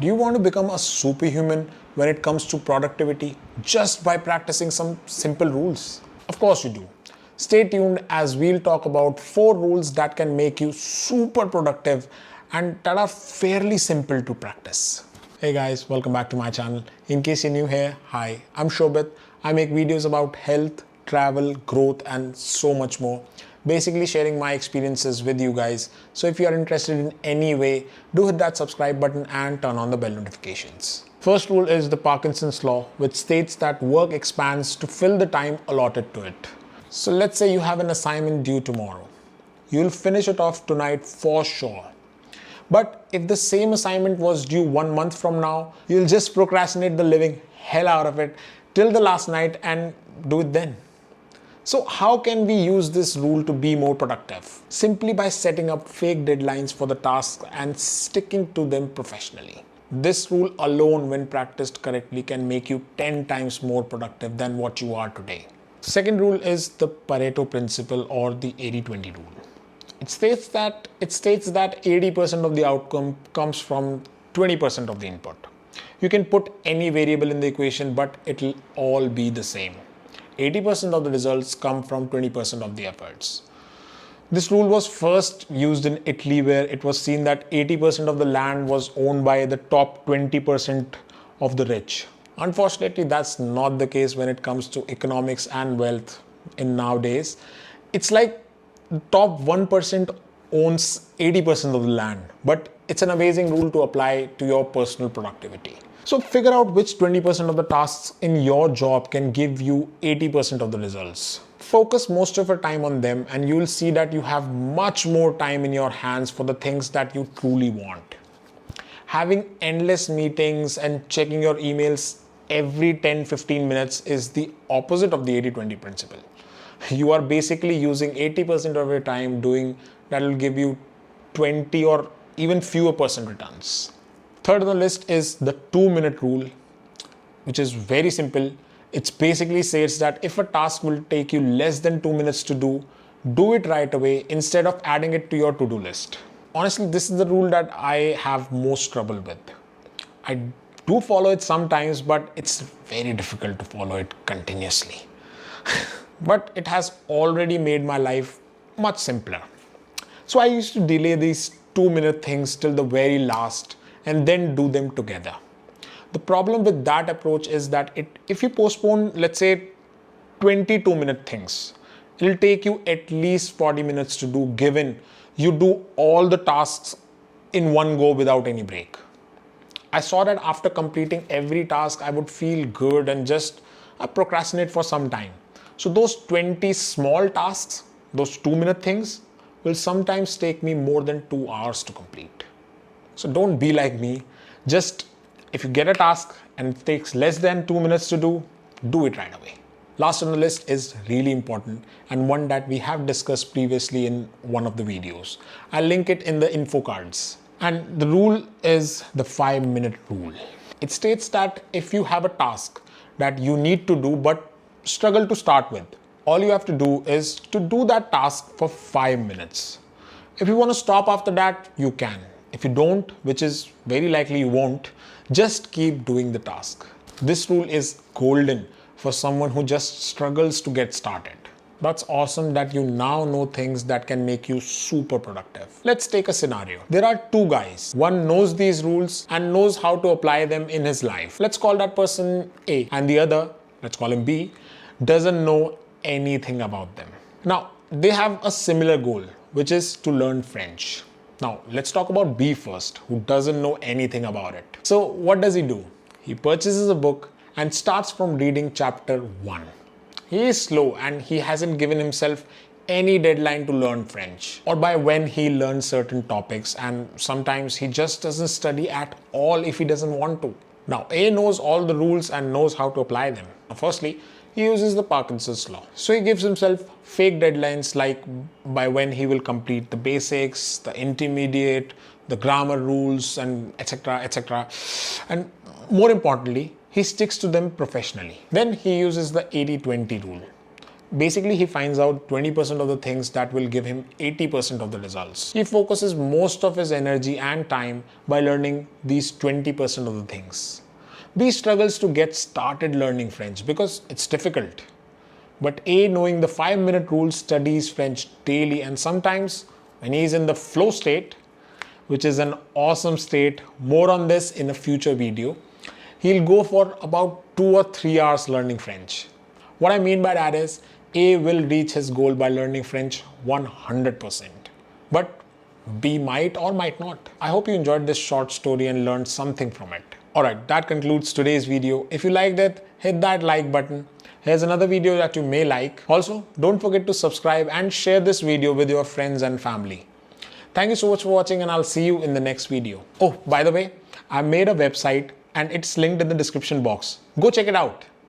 Do you want to become a superhuman when it comes to productivity just by practicing some simple rules? Of course you do. Stay tuned as we'll talk about 4 rules that can make you super productive and that are fairly simple to practice. Hey guys, welcome back to my channel. In case you're new here, hi, I'm Shobit. I make videos about health, travel, growth and so much more. Basically sharing my experiences with you guys. So if you are interested in any way, do hit that subscribe button and turn on the bell notifications. First rule is the Parkinson's law, which states that work expands to fill the time allotted to it. So let's say you have an assignment due tomorrow. You'll finish it off tonight for sure. But if the same assignment was due 1 month from now, you'll just procrastinate the living hell out of it till the last night and do it then. So how can we use this rule to be more productive? Simply by setting up fake deadlines for the tasks and sticking to them professionally. This rule alone, when practiced correctly, can make you 10 times more productive than what you are today. Second rule is the Pareto Principle or the 80-20 rule. It states that 80% of the outcome comes from 20% of the input. You can put any variable in the equation, but it'll all be the same. 80% of the results come from 20% of the efforts. This rule was first used in Italy, where it was seen that 80% of the land was owned by the top 20% of the rich. Unfortunately, that's not the case when it comes to economics and wealth in nowadays. It's like the top 1% owns 80% of the land, but it's an amazing rule to apply to your personal productivity. So figure out which 20% of the tasks in your job can give you 80% of the results. Focus most of your time on them and you will see that you have much more time in your hands for the things that you truly want. Having endless meetings and checking your emails every 10-15 minutes is the opposite of the 80-20 principle. You are basically using 80% of your time doing that will give you 20 or even fewer percent returns. Third on the list is the 2-minute rule, which is very simple. It basically says that if a task will take you less than 2 minutes to do it right away instead of adding it to your to-do list. Honestly, this is the rule that I have most trouble with. I do follow it sometimes, but it's very difficult to follow it continuously. But it has already made my life much simpler. So I used to delay these 2-minute things till the very last and then do them together. The problem with that approach is that if you postpone, let's say 22-minute things, it'll take you at least 40 minutes to do, given you do all the tasks in one go without any break. I saw that after completing every task, I would feel good and just procrastinate for some time. So those 20 small tasks, those 2-minute things, will sometimes take me more than 2 hours to complete. So don't be like me. Just if you get a task and it takes less than 2 minutes to do it right away. Last on the list is really important and one that we have discussed previously in one of the videos. I'll link it in the info cards. And the rule is the 5-minute rule. It states that if you have a task that you need to do but struggle to start with, all you have to do is to do that task for 5 minutes. If you want to stop after that, you can. If you don't, which is very likely you won't, just keep doing the task. This rule is golden for someone who just struggles to get started. That's awesome that you now know things that can make you super productive. Let's take a scenario. There are 2 guys. One knows these rules and knows how to apply them in his life. Let's call that person A, and the other, let's call him B, doesn't know anything about them. Now, they have a similar goal, which is to learn French. Now, let's talk about B first, who doesn't know anything about it. So what does he do? He purchases a book and starts from reading chapter 1. He is slow and he hasn't given himself any deadline to learn French or by when he learns certain topics, and sometimes he just doesn't study at all if he doesn't want to. Now, A knows all the rules and knows how to apply them. Firstly, he uses the Parkinson's law. So he gives himself fake deadlines like by when he will complete the basics, the intermediate, the grammar rules, and etc. etc. And more importantly, he sticks to them professionally. Then he uses the 80-20 rule. Basically, he finds out 20% of the things that will give him 80% of the results. He focuses most of his energy and time by learning these 20% of the things. B struggles to get started learning French because it's difficult. But A, knowing the 5-minute rule, studies French daily, and sometimes when he's in the flow state, which is an awesome state, more on this in a future video, he'll go for about 2 or 3 hours learning French. What I mean by that is A will reach his goal by learning French 100%. But B might or might not. I hope you enjoyed this short story and learned something from it. Alright, that concludes today's video. If you liked it, hit that like button. Here's another video that you may like. Also, don't forget to subscribe and share this video with your friends and family. Thank you so much for watching, and I'll see you in the next video. Oh, by the way, I made a website and it's linked in the description box. Go check it out.